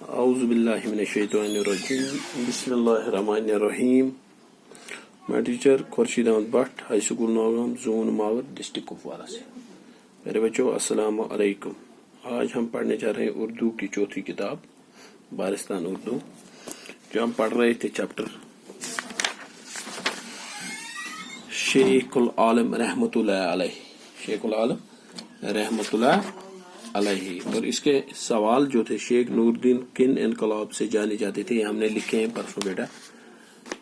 اعوذ باللہ من الشیطان الرجیم بسم اللہ الرحمن الرحیم. میں teacher Khursheed Ahmad Butt high school Naugam zone Mawar district Kupwara سے. میرے بچوں السلام علیکم. آج ہم پڑھنے جا رہے ہیں اردو کی چوتھی کتاب بارستان اردو، جو ہم پڑھ رہے تھے چیپٹر شیخ العالم رحمۃ اللہ علیہ. شیخ العالم رحمۃ اللہ علیہ. اور اس کے سوال جو تھے، شیخ نور الدین کن انقلاب سے جانے جاتے تھے، یہ ہم نے لکھے ہیں پرسوں بیٹا.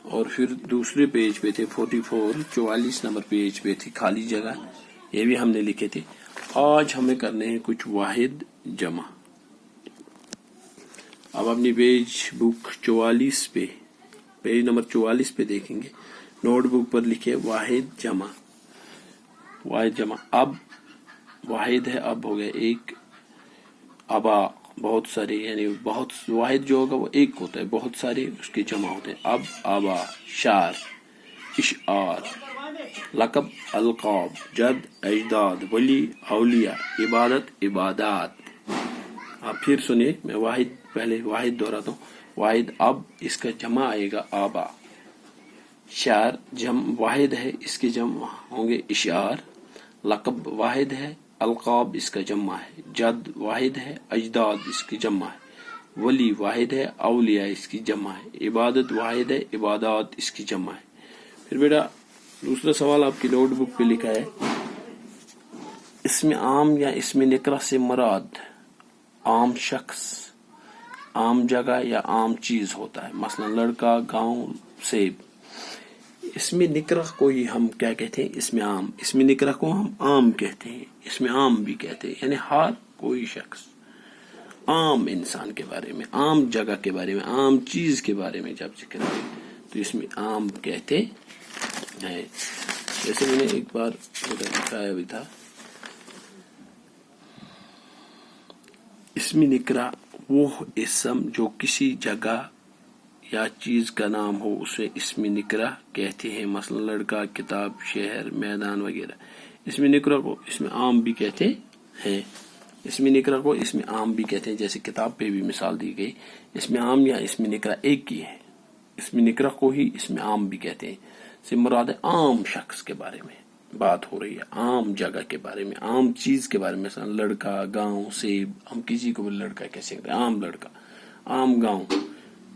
اور پھر دوسرے پیج پہ تھے 44 نمبر پیج پہ تھی خالی جگہ، یہ بھی ہم نے لکھے تھے. آج ہمیں کرنے ہیں کچھ واحد جمع. اب اپنی پیج بک 44 پہ، پیج نمبر 44 پہ دیکھیں گے، نوٹ بک پر لکھے واحد جمع. واحد جمع اب واحد ہے، اب ہو گیا ایک. ابا بہت سارے، یعنی بہت واحد جو ہوگا وہ ایک ہوتا ہے، بہت سارے اس کے جمع ہوتے ہیں. اب آبا، شعر، اشعار، لقب، القاب، جد، اجداد، ولی، اولیاء، عبادت، عبادات. آپ پھر سنیے، میں پہلے واحد دہراتا ہوں. واحد اب اس کا جمع آئے گا آبا. شعر واحد ہے، اس کے جمع ہوں گے اشعار. لقب واحد ہے، القاب اس کا جمع ہے. جد واحد ہے، اجداد اس کی جمع ہے. ولی واحد ہے، اولیاء اس کی جمع ہے. عبادت واحد ہے، عبادات اس کی جمع ہے. پھر بیٹا دوسرا سوال آپ کی نوٹ بک پہ لکھا ہے، اسم عام یا اسم نکرہ سے مراد عام شخص، عام جگہ یا عام چیز ہوتا ہے. مثلا لڑکا، گاؤں، سیب. اسم نکرہ کو ہی ہم کیا کہتے ہیں؟ اسم عام. اسم نکرہ کو ہم عام کہتے ہیں، اسم عام بھی کہتے ہیں، یعنی ہر کوئی شخص عام انسان کے بارے میں، عام جگہ کے بارے میں، عام چیز کے بارے میں جب ذکر کریں تو اسم عام کہتے ہیں. جیسے میں نے ایک بار دکھایا بھی تھا، اسم نکرہ وہ اسم جو کسی جگہ یا چیز کا نام ہو، اسے اسم نکرہ کہتے ہیں. مثلا لڑکا، کتاب، شہر، میدان وغیرہ. اسم نکرہ کو اسم عام بھی کہتے ہیں. اسم نکرہ کو اسم عام بھی کہتے ہیں، جیسے کتاب پہ بھی مثال دی گئی. اسم عام یا اسم نکرہ ایک ہی ہے. اسم نکرہ کو ہی اسم عام بھی کہتے ہیں. سے مراد عام شخص کے بارے میں بات ہو رہی ہے، عام جگہ کے بارے میں، عام چیز کے بارے میں. مثلا لڑکا، گاؤں، سیب. ہم کسی کو بھی لڑکا کہہ سکتے ہیں، عام لڑکا، عام گاؤں،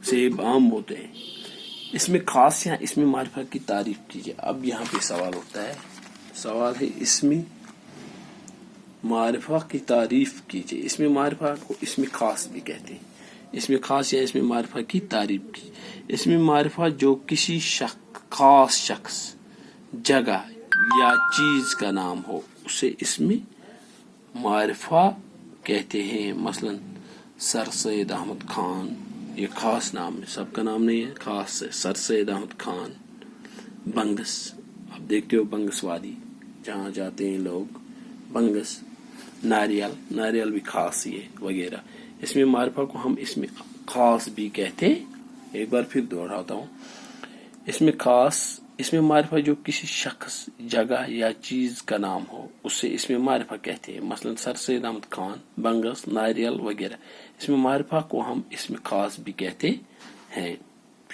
سیب عام ہوتے ہیں. اس میں خاص یا اس میں معرفت کی تعریف کیجیے. اب یہاں پہ سوال ہوتا ہے، سوال ہے اس میں معرفہ کی تعریف کیجیے. اس میں معرفہ کو اس میں خاص بھی کہتے ہیں. اس میں خاص یا اس میں معرفہ کی تعریف کی. اس میں معرفہ جو کسی خاص شخص، جگہ یا چیز کا نام ہو، اسے اس میں معرفہ کہتے ہیں. مثلا سر سید احمد خان، یہ خاص نام ہے، سب کا نام نہیں ہے، خاص ہے. سر سید احمد خان. بنگس، آپ دیکھتے ہو بنگس وادی جہاں جاتے ہیں لوگ، بنگس. ناریل بھی خاص ہی ہے وغیرہ. اس میں معرفہ کو ہم اس میں خاص بھی کہتے. ایک بار پھر دوہراتا ہوں، اس میں خاص، اس میں معرفہ جو کسی شخص، جگہ یا چیز کا نام ہو، اسے اس میں معرفہ کہتے ہیں. مثلا سر سید احمد خان، بنگس، ناریل وغیرہ. اس میں معرفہ کو ہم اس میں خاص بھی کہتے ہیں.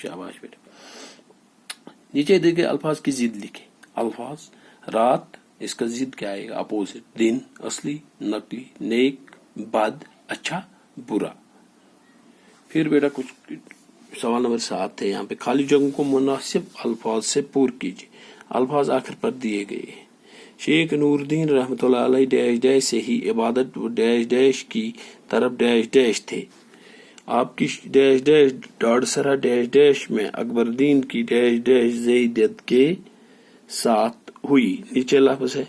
شاباش بیٹا. نیچے دیکھے الفاظ کی ضد لکھے. الفاظ رات، اس کا ضد کیا آئے گا؟ اپوزٹ. دن، اصلی، نقلی. نیک، بد، اچھا، برا. پھر بیٹا کچھ سوال نمبر 7 ہے یہاں پہ، خالی جگہوں کو مناسب الفاظ سے پور کیجیے. الفاظ آخر پر دیے گئے ہیں. شیخ نور الدین رحمۃ اللہ علیہ ڈیش ڈیش سے ہی عبادت و ڈیش ڈیش کی طرف ڈیش ڈیش تھے. آپ کی ڈیش ڈیش ڈاڑسرا ڈیش ڈیش میں اکبر الدین کی ڈیش ڈیش زیدت کے ساتھ ہوئی. نیچے لفظ ہے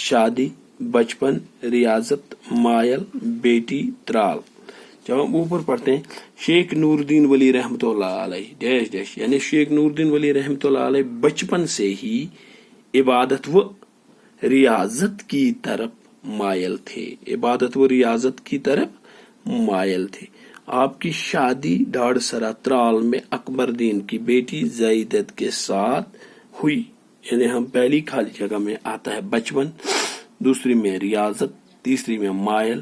شادی، بچپن، ریاضت، مائل، بیٹی، ترال. جب ہم اوپر پڑھتے ہیں، شیخ نور الدین ولی رحمۃ اللہ علیہ ڈیش ڈیش، یعنی شیخ نور الدین ولی رحمۃ اللہ علیہ بچپن سے ہی عبادت و ریاضت کی طرف مائل تھے. عبادت و ریاضت کی طرف مائل تھے. آپ کی شادی ڈاڑسرا ترال میں اکبر الدین کی بیٹی زیدت کے ساتھ ہوئی. یعنی ہم پہلی خالی جگہ میں آتا ہے بچپن، دوسری میں ریاضت، تیسری میں مائل،